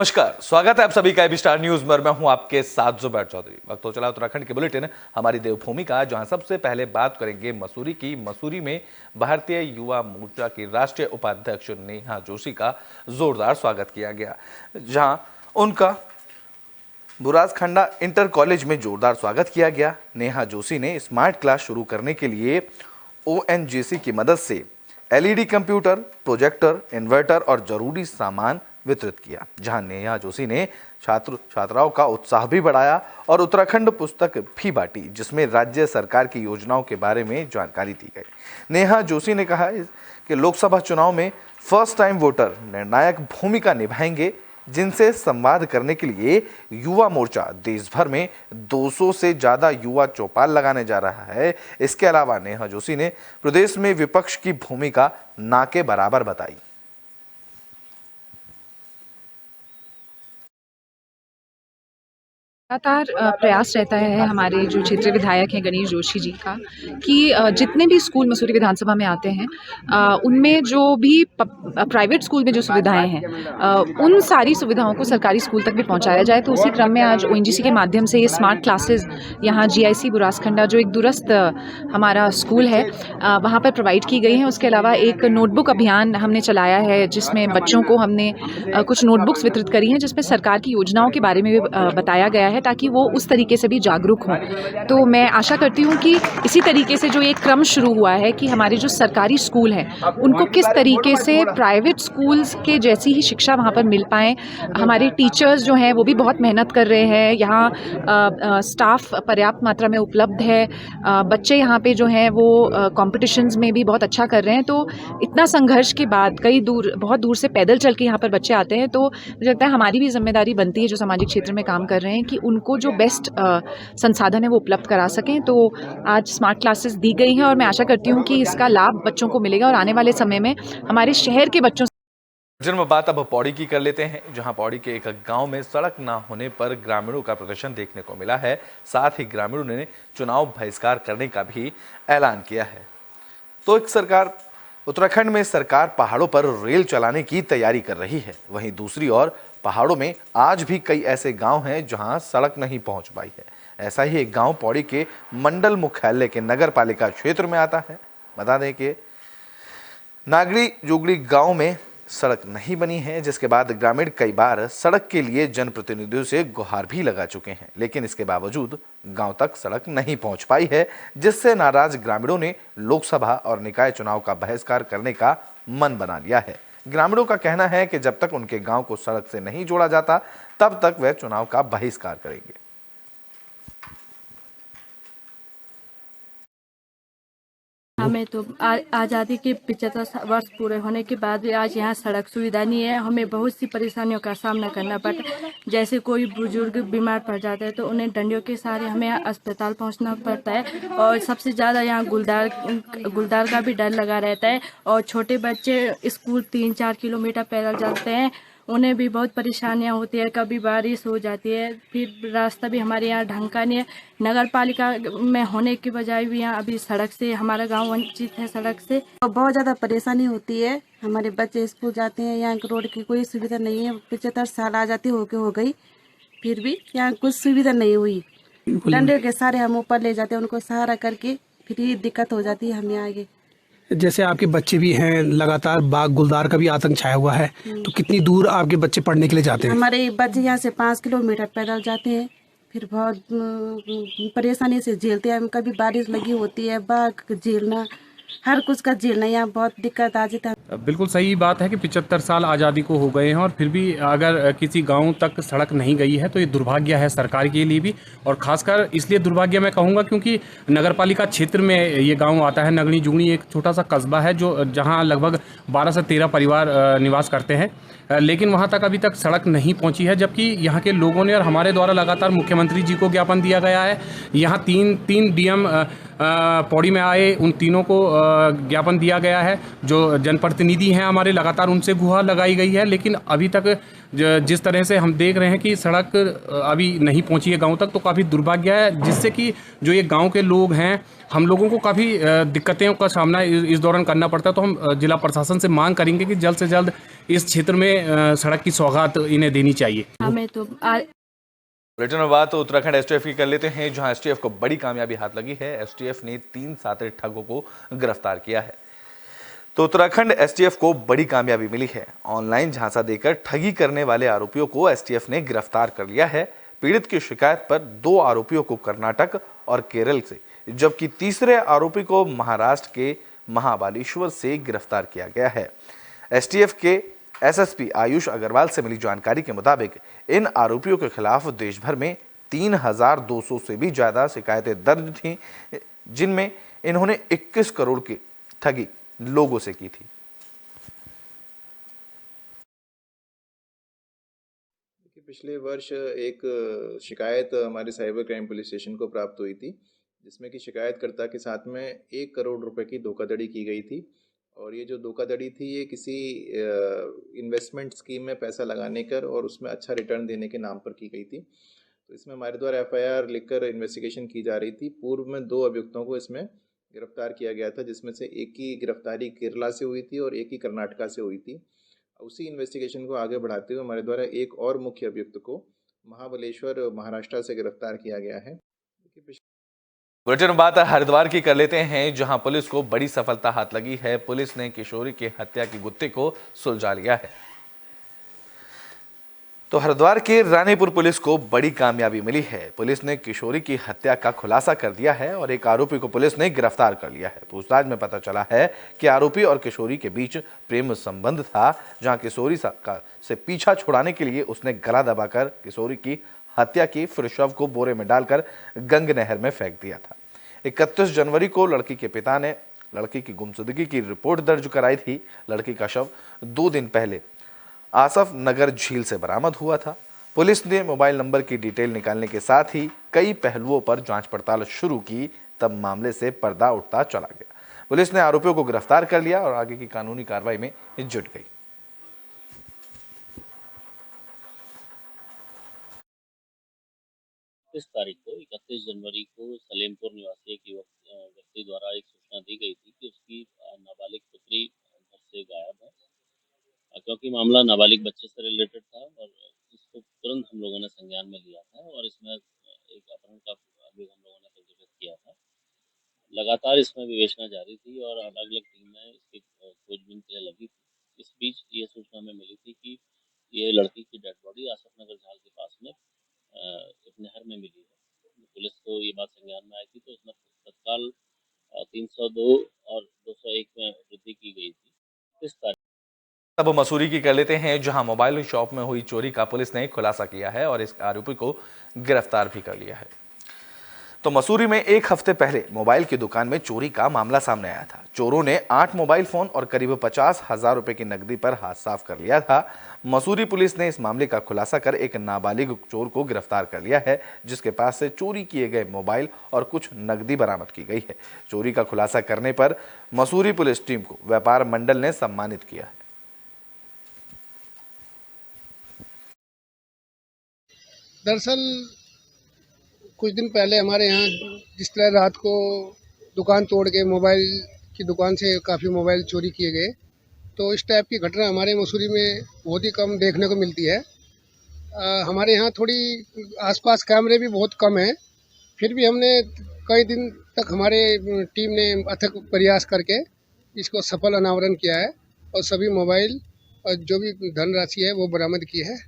नमस्कार, स्वागत है आप सभी का एबी स्टार न्यूज में। मैं हूं आपके साथ जुबैर चौधरी। वक्त हो चला उत्तराखंड के बुलेटिन हमारी देवभूमि का, जहां सबसे पहले बात करेंगे मसूरी की। मसूरी में भारतीय युवा मोर्चा की राष्ट्रीय उपाध्यक्ष नेहा जोशी का जोरदार स्वागत किया गया, जहां उनका बुराजखंडा इंटर कॉलेज में जोरदार स्वागत किया गया। नेहा जोशी ने स्मार्ट क्लास शुरू करने के लिए ONGC की मदद से LED कंप्यूटर, प्रोजेक्टर, इन्वर्टर और जरूरी सामान वितरित किया। जहां नेहा जोशी ने छात्राओं का उत्साह भी बढ़ाया और उत्तराखंड पुस्तक भी बांटी, जिसमें राज्य सरकार की योजनाओं के बारे में जानकारी दी गई। नेहा जोशी ने कहा कि लोकसभा चुनाव में फर्स्ट टाइम वोटर निर्णायक भूमिका निभाएंगे, जिनसे संवाद करने के लिए युवा मोर्चा देश भर में 200 से ज्यादा युवा चौपाल लगाने जा रहा है। इसके अलावा नेहा जोशी ने प्रदेश में विपक्ष की भूमिका ना के बराबर बताई। लगातार प्रयास रहता है हमारे जो क्षेत्रीय विधायक हैं गणेश जोशी जी का कि जितने भी स्कूल मसूरी विधानसभा में आते हैं उनमें जो भी प्राइवेट स्कूल में जो सुविधाएं हैं उन सारी सुविधाओं को सरकारी स्कूल तक भी पहुंचाया जाए। तो उसी क्रम में आज ONGC के माध्यम से ये स्मार्ट क्लासेस यहाँ GIC बुरासखंडा, जो एक दूरस्थ हमारा स्कूल है, वहाँ पर प्रोवाइड की गई हैं। उसके अलावा एक नोटबुक अभियान हमने चलाया है, जिसमें बच्चों को हमने कुछ नोटबुक्स वितरित करी हैं, जिसमें सरकार की योजनाओं के बारे में भी बताया गया है, ताकि वो उस तरीके से भी जागरूक हों। तो मैं आशा करती हूँ कि इसी तरीके से जो ये क्रम शुरू हुआ है कि हमारे जो सरकारी स्कूल हैं उनको किस तरीके से प्राइवेट स्कूल्स के जैसी ही शिक्षा वहाँ पर मिल पाए। हमारे टीचर्स जो हैं वो भी बहुत मेहनत कर रहे हैं, यहाँ स्टाफ पर्याप्त मात्रा में उपलब्ध है, बच्चे यहाँ पे जो हैं वो कॉम्पिटिशन्स में भी बहुत अच्छा कर रहे हैं। तो इतना संघर्ष के बाद बहुत दूर से पैदल चल के यहाँ पर बच्चे आते हैं, तो मुझे लगता है हमारी भी जिम्मेदारी बनती है जो सामाजिक क्षेत्र में काम कर रहे हैं कि उनको जो बेस्ट संसाधन है वो उपलब्ध करा सकें। तो आज स्मार्ट क्लासेस दी गई हैं और मैं आशा करती हूँ कि इसका लाभ बच्चों को मिलेगा और आने वाले समय में हमारे शहर के बच्चों। जन्म बात अब पौड़ी की कर लेते हैं, जहां पौड़ी के एक गांव में सड़क ना होने पर ग्रामीणों का प्रदर्शन देखने को मिला है। साथ ही ग्रामीणों ने चुनाव बहिष्कार करने का भी ऐलान किया है। तो उत्तराखंड में सरकार पहाड़ों पर रेल चलाने की तैयारी कर रही है। वहीं दूसरी ओर पहाड़ों में आज भी कई ऐसे गांव हैं जहां सड़क नहीं पहुंच पाई है। ऐसा ही एक गांव पौड़ी के मंडल मुख्यालय के नगर पालिका क्षेत्र में आता है। बता दें कि नागड़ी जोगड़ी गांव में सड़क नहीं बनी है, जिसके बाद ग्रामीण कई बार सड़क के लिए जनप्रतिनिधियों से गुहार भी लगा चुके हैं, लेकिन इसके बावजूद गांव तक सड़क नहीं पहुंच पाई है, जिससे नाराज ग्रामीणों ने लोकसभा और निकाय चुनाव का बहिष्कार करने का मन बना लिया है। ग्रामीणों का कहना है कि जब तक उनके गांव को सड़क से नहीं जोड़ा जाता तब तक वे चुनाव का बहिष्कार करेंगे। हमें तो आज़ादी के 75 वर्ष पूरे होने के बाद भी आज यहाँ सड़क सुविधा नहीं है। हमें बहुत सी परेशानियों का सामना करना पड़ता है। जैसे कोई बुजुर्ग बीमार पड़ जाता है तो उन्हें डंडियों के सहारे हमें अस्पताल पहुँचना पड़ता है, और सबसे ज़्यादा यहाँ गुलदार का भी डर लगा रहता है। और छोटे बच्चे स्कूल 3-4 किलोमीटर पैदल चलते हैं, उन्हें भी बहुत परेशानियां होती है। कभी बारिश हो जाती है, फिर रास्ता भी हमारे यहाँ ढंग का नहीं है। नगर पालिका में होने की बजाय भी यहाँ अभी सड़क से हमारा गांव वंचित है सड़क से। तो बहुत ज़्यादा परेशानी होती है। हमारे बच्चे स्कूल जाते हैं, यहाँ रोड की कोई सुविधा नहीं है। 75 साल आज़ादी हो गई, फिर भी यहाँ कुछ सुविधा नहीं हुई। डंडे के सारे हम ऊपर ले जाते हैं, उनको सहारा करके फिर ये दिक्कत हो जाती है हमें आगे। जैसे आपके बच्चे भी हैं, लगातार बाघ गुलदार का भी आतंक छाया हुआ है, तो कितनी दूर आपके बच्चे पढ़ने के लिए जाते हैं? हमारे बच्चे यहाँ से 5 किलोमीटर पैदल जाते हैं, फिर बहुत परेशानी से झेलते हैं। कभी बारिश लगी होती है, बाघ झेलना, हर कुछ का झेलना, यहाँ बहुत दिक्कत आ जाता है। बिल्कुल सही बात है कि 75 साल आज़ादी को हो गए हैं और फिर भी अगर किसी गांव तक सड़क नहीं गई है तो ये दुर्भाग्य है सरकार के लिए भी, और खासकर इसलिए दुर्भाग्य मैं कहूँगा क्योंकि नगरपालिका क्षेत्र में ये गांव आता है। नगड़ी जुगड़ी एक छोटा सा कस्बा है जो जहां लगभग 12 से 13 परिवार निवास करते हैं, लेकिन वहां तक अभी तक सड़क नहीं पहुंची है। जबकि यहाँ के लोगों ने और हमारे द्वारा लगातार मुख्यमंत्री जी को ज्ञापन दिया गया है। यहाँ तीन DM पौड़ी में आए उन तीनों को ज्ञापन दिया गया है। जो जनप्रतिनिधि हैं हमारे, लगातार उनसे गुहार लगाई गई है, लेकिन अभी तक जिस तरह से हम देख रहे हैं कि सड़क अभी नहीं पहुंची है गांव तक, तो काफ़ी दुर्भाग्य है, जिससे कि जो ये गांव के लोग हैं, हम लोगों को काफ़ी दिक्कतों का सामना इस दौरान करना पड़ता है। तो हम जिला प्रशासन से मांग करेंगे कि जल्द से जल्द इस क्षेत्र में सड़क की सौगात इन्हें देनी चाहिए। हमें तो बुलेटिन में बात उत्तराखंड एसटीएफ की कर लेते हैं, जहां एसटीएफ को बड़ी कामयाबी हाथ लगी है। एसटीएफ ने 3 साथी ठगों को गिरफ्तार किया है। तो उत्तराखंड एसटीएफ को बड़ी कामयाबी मिली है। ऑनलाइन झांसा देकर ठगी करने वाले आरोपियों को एसटीएफ ने गिरफ्तार कर लिया है। पीड़ित की शिकायत पर 2 आरोपियों को कर्नाटक और केरल से, जबकि तीसरे आरोपी को महाराष्ट्र के महाबालेश्वर से गिरफ्तार किया गया है। एसटीएफ के एसएसपी आयुष अग्रवाल से मिली जानकारी के मुताबिक इन आरोपियों के खिलाफ देश भर में 3200 से भी ज्यादा शिकायतें दर्ज थीं, जिनमें इन्होंने 21 करोड़ की ठगी लोगों से की थी। पिछले वर्ष एक शिकायत हमारे साइबर क्राइम पुलिस स्टेशन को प्राप्त हुई थी, जिसमें कि शिकायतकर्ता के साथ में 1 करोड़ रुपए की धोखाधड़ी की गई थी। और ये जो धोखाधड़ी थी, ये किसी इन्वेस्टमेंट स्कीम में पैसा लगाने कर और उसमें अच्छा रिटर्न देने के नाम पर की गई थी। तो इसमें हमारे द्वारा एफआईआर लिखकर इन्वेस्टिगेशन की जा रही थी। पूर्व में 2 अभियुक्तों को इसमें गिरफ्तार किया गया था, जिसमें से एक की गिरफ्तारी केरला से हुई थी और एक की कर्नाटका से हुई थी। उसी इन्वेस्टिगेशन को आगे बढ़ाते हुए हमारे द्वारा एक और मुख्य अभियुक्त को महाबलेश्वर महाराष्ट्र से गिरफ्तार किया गया है। बुलेटिन में बात हरिद्वार की कर लेते हैं, जहां पुलिस को बड़ी सफलता हाथ लगी है। पुलिस ने किशोरी की हत्या की गुत्थे को सुलझा लिया है। तो हरिद्वार के रानीपुर पुलिस को बड़ी कामयाबी मिली है। पुलिस ने किशोरी की हत्या का खुलासा कर दिया है और एक आरोपी को पुलिस ने गिरफ्तार कर लिया है। पूछताछ में पता चला है कि आरोपी और किशोरी के बीच प्रेम संबंध था, जहां किशोरी से पीछा छुड़ाने के लिए उसने गला दबाकर किशोरी की हत्या की, फिर शव को बोरे में डालकर गंग नहर में फेंक दिया था। 31 जनवरी को लड़की के पिता ने लड़की की गुमशुदगी की रिपोर्ट दर्ज कराई थी। लड़की का शव 2 दिन पहले आसफ नगर झील से बरामद हुआ था। पुलिस ने मोबाइल नंबर की डिटेल निकालने के साथ ही कई पहलुओं पर जांच पड़ताल शुरू की, तब मामले से पर्दा उठता चला गया। पुलिस ने आरोपियों को गिरफ्तार कर लिया और आगे की कानूनी कार्रवाई में जुट गई। 31 जनवरी को सलेमपुर निवासी एक व्यक्ति द्वारा एक सूचना दी गई थी कि उसकी नाबालिग पुत्री घर से गायब है। क्योंकि मामला नाबालिग बच्चे से रिलेटेड था और इसको तुरंत हम लोगों ने संज्ञान में लिया था और इसमें एक अपहरण का भी हम लोगों ने पंजीकृत किया था। लगातार इसमें विवेचना जारी थी और अलग अलग टीमें इसकी खोजबीन के लिए लगी थी। इस बीच ये सूचना में मिली थी कि ये लड़की की डेड बॉडी आसफ नगर झाल के पास में एक नहर में मिली है। पुलिस को ये बात संज्ञान में आई थी, तो इसमें तत्काल 302 और 201 में वृद्धि की गई थी। इस तारीख अब मसूरी की कर लेते हैं, जहां मोबाइल शॉप में हुई चोरी का पुलिस ने खुलासा किया है और इस आरोपी को गिरफ्तार भी कर लिया है। तो मसूरी में 1 हफ्ते पहले मोबाइल की दुकान में चोरी का मामला सामने आया था। चोरों ने 8 मोबाइल फोन और करीब 50,000 रुपए की नकदी पर हाथ साफ कर लिया था। मसूरी पुलिस ने इस मामले का खुलासा कर एक नाबालिग चोर को गिरफ्तार कर लिया है, जिसके पास से चोरी किए गए मोबाइल और कुछ नकदी बरामद की गई है। चोरी का खुलासा करने पर मसूरी पुलिस टीम को व्यापार मंडल ने सम्मानित किया है। दरअसल कुछ दिन पहले हमारे यहाँ जिस तरह रात को दुकान तोड़ के मोबाइल की दुकान से काफ़ी मोबाइल चोरी किए गए, तो इस टाइप की घटना हमारे मसूरी में बहुत ही कम देखने को मिलती है। हमारे यहाँ थोड़ी आसपास कैमरे भी बहुत कम हैं, फिर भी हमने कई दिन तक हमारे टीम ने अथक प्रयास करके इसको सफल अनावरण किया है और सभी मोबाइल और जो भी धनराशि है वो बरामद की है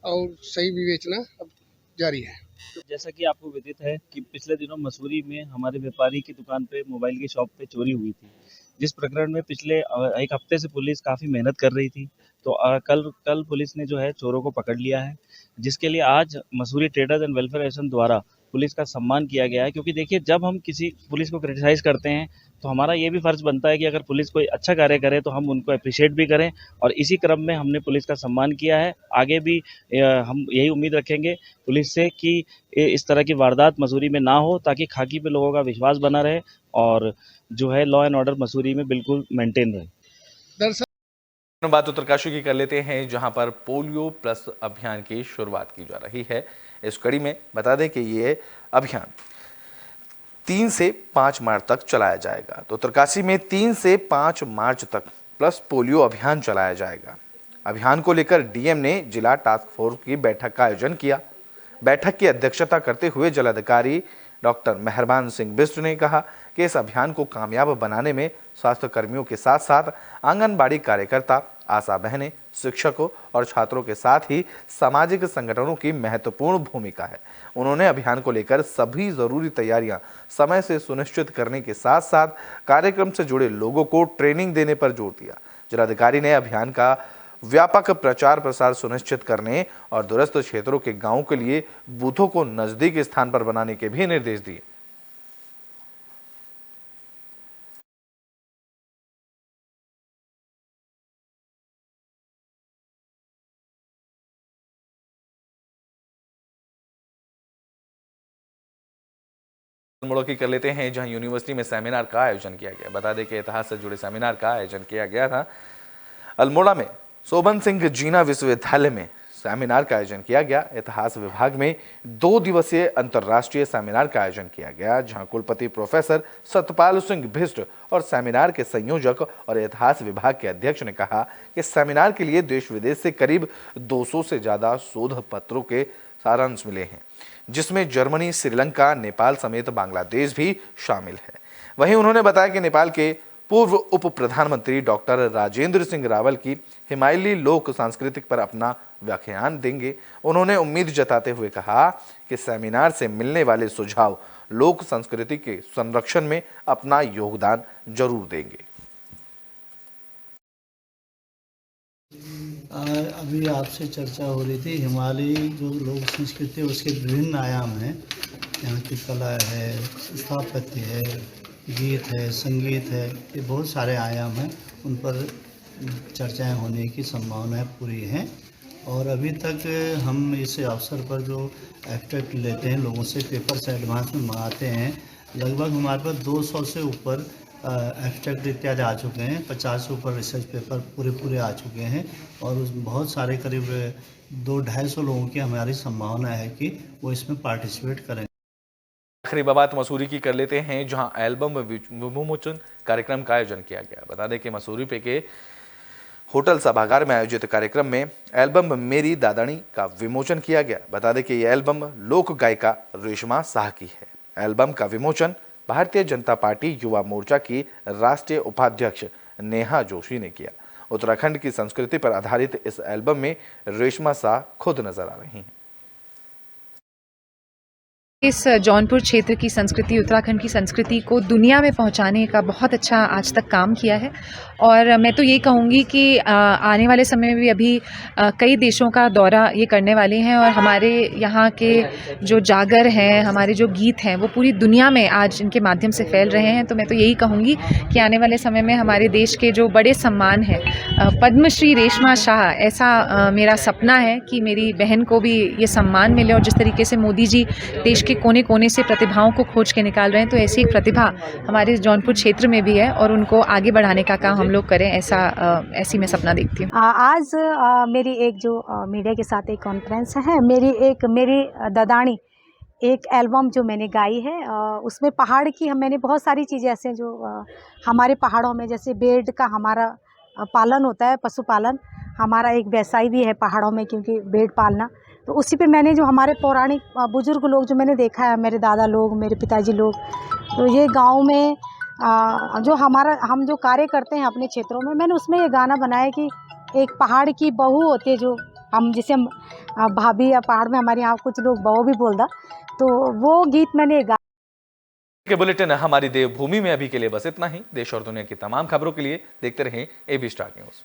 और सही विवेचना अब जारी है। जैसा कि आपको विदित है कि पिछले दिनों मसूरी में हमारे व्यापारी की दुकान पे मोबाइल की शॉप पे चोरी हुई थी, जिस प्रकरण में पिछले 1 हफ्ते से पुलिस काफ़ी मेहनत कर रही थी। तो कल पुलिस ने जो है चोरों को पकड़ लिया है, जिसके लिए आज Mussoorie traders and welfare association द्वारा पुलिस का सम्मान किया गया है। क्योंकि देखिए, जब हम किसी पुलिस को क्रिटिसाइज़ करते हैं तो हमारा ये भी फ़र्ज़ बनता है कि अगर पुलिस कोई अच्छा कार्य करे तो हम उनको एप्रिशिएट भी करें, और इसी क्रम में हमने पुलिस का सम्मान किया है। आगे भी हम यही उम्मीद रखेंगे पुलिस से कि इस तरह की वारदात मसूरी में ना हो, ताकि खाकी पे लोगों का विश्वास बना रहे और जो है लॉ एंड ऑर्डर मसूरी में बिल्कुल मेंटेन रहे। दरअसल बात उत्तरकाशी की कर लेते हैं, जहां पर पोलियो प्लस अभियान की शुरुआत की जा रही है। इस कड़ी में बता दें कि ये अभियान 3 से 5 मार्च तक चलाया जाएगा। तो उत्तरकाशी में 3 से 5 मार्च तक प्लस पोलियो अभियान चलाया जाएगा। अभियान को लेकर डीएम ने जिला टास्क फोर्स की बैठक का आयोजन किया। बैठक की अध्यक्षता करते हुए जिलाधिकारी डॉक्टर मेहरबान सिंह बिष्ट ने कहा कि इस अभियान को कामयाब बनाने में स्वास्थ्य कर्मियों के साथ साथ आंगनबाड़ी कार्यकर्ता, आशा बहनें, शिक्षकों और छात्रों के साथ ही सामाजिक संगठनों की महत्वपूर्ण भूमिका है। उन्होंने अभियान को लेकर सभी जरूरी तैयारियां समय से सुनिश्चित करने के साथ साथ कार्यक्रम से जुड़े लोगों को ट्रेनिंग देने पर जोर दिया। जिलाधिकारी ने अभियान का व्यापक प्रचार प्रसार सुनिश्चित करने और दूरस्थ क्षेत्रों के गांवों के लिए बूथों को नजदीक स्थान पर बनाने के भी निर्देश दिए। मोड़ों की कर लेते हैं, जहां यूनिवर्सिटी में सेमिनार का आयोजन किया गया। बता दें कि इतिहास से जुड़े सेमिनार का आयोजन किया गया था। अल्मोड़ा में शोभन सिंह जीना विश्वविद्यालय में सेमिनार का आयोजन किया गया। इतिहास विभाग में 2 दिवसीय अंतर्राष्ट्रीय सेमिनार का आयोजन किया गया, जहां कुलपति प्रोफेसर सतपाल सिंह बिष्ट और सेमिनार के संयोजक और इतिहास विभाग के अध्यक्ष ने कहा कि सेमिनार के लिए देश विदेश से करीब 200 से ज्यादा शोध पत्रों के सारांश मिले हैं, जिसमें जर्मनी, श्रीलंका, नेपाल समेत बांग्लादेश भी शामिल है। वहीं उन्होंने बताया कि नेपाल के पूर्व उप प्रधानमंत्री डॉक्टर राजेंद्र सिंह रावल की हिमालयी लोक सांस्कृतिक पर अपना व्याख्यान देंगे। उन्होंने उम्मीद जताते हुए कहा कि सेमिनार से मिलने वाले सुझाव लोक संस्कृति के संरक्षण में अपना योगदान जरूर देंगे। अभी आपसे चर्चा हो रही थी, हिमालयी जो लोक संस्कृति है उसके विभिन्न आयाम हैं। यहाँ की कला है, स्थापत्य है, गीत है, संगीत है, ये बहुत सारे आयाम हैं। उन पर चर्चाएं होने की संभावनाएं पूरी हैं। और अभी तक हम इस अवसर पर जो एब्स्ट्रैक्ट लेते हैं लोगों से, पेपर से एडवांस में मंगाते हैं, लगभग हमारे पास 200 से ऊपर एब्स्ट्रैक्ट इत्यादि आ चुके हैं। 50 से ऊपर रिसर्च पेपर पूरे आ चुके हैं और बहुत सारे करीब 200-250 लोगों की हमारी संभावना है कि वो इसमें पार्टिसिपेट करें। आखिरी बात मसूरी की कर लेते हैं, जहां एल्बम विमोचन कार्यक्रम का आयोजन किया गया। बता दें कि मसूरी पे के होटल सभागार में आयोजित कार्यक्रम में एल्बम मेरी दादानी का विमोचन किया गया। बता दें कि यह एल्बम लोक गायिका रेशमा शाह की है। एल्बम का विमोचन भारतीय जनता पार्टी युवा मोर्चा की राष्ट्रीय उपाध्यक्ष नेहा जोशी ने किया। उत्तराखंड की संस्कृति पर आधारित इस एल्बम में रेशमा शाह खुद नजर आ रही हैं। इस जौनपुर क्षेत्र की संस्कृति, उत्तराखंड की संस्कृति को दुनिया में पहुंचाने का बहुत अच्छा आज तक काम किया है। और मैं तो ये कहूँगी कि आने वाले समय में भी अभी कई देशों का दौरा ये करने वाले हैं और हमारे यहाँ के जो जागर हैं, हमारे जो गीत हैं, वो पूरी दुनिया में आज इनके माध्यम से फैल रहे हैं। तो मैं तो यही कहूँगी कि आने वाले समय में हमारे देश के जो बड़े सम्मान हैं, पद्मश्री रेशमा शाह, ऐसा मेरा सपना है कि मेरी बहन को भी ये सम्मान मिले। और जिस तरीके से मोदी जी देश के कोने कोने से प्रतिभाओं को खोज के निकाल रहे हैं, तो ऐसी एक प्रतिभा हमारे जौनपुर क्षेत्र में भी है और उनको आगे बढ़ाने का काम हम लोग करें, ऐसी मैं सपना देखती हूँ। आज मेरी एक जो मीडिया के साथ एक कॉन्फ्रेंस है, मेरी ददानी एक एल्बम जो मैंने गाई है, उसमें पहाड़ की मैंने बहुत सारी चीज़ें ऐसे जो हमारे पहाड़ों में, जैसे बेड का हमारा पालन होता है, पशुपालन हमारा एक व्यवसाय भी है पहाड़ों में, क्योंकि बेड पालना। तो उसी पे मैंने जो हमारे पौराणिक बुजुर्ग लोग जो मैंने देखा है, मेरे दादा लोग, मेरे पिताजी लोग, तो ये गांव में जो हम जो कार्य करते हैं अपने क्षेत्रों में, मैंने उसमें ये गाना बनाया कि एक पहाड़ की बहू होती है, जो हम जिसे हम भाभी या पहाड़ में हमारे यहाँ कुछ लोग बहू भी बोलता, तो वो गीत मैंने गा के बुलेटिन हमारी देवभूमि में अभी के लिए बस इतना ही। देश और दुनिया की तमाम खबरों के लिए देखते रहें AB स्टार न्यूज़।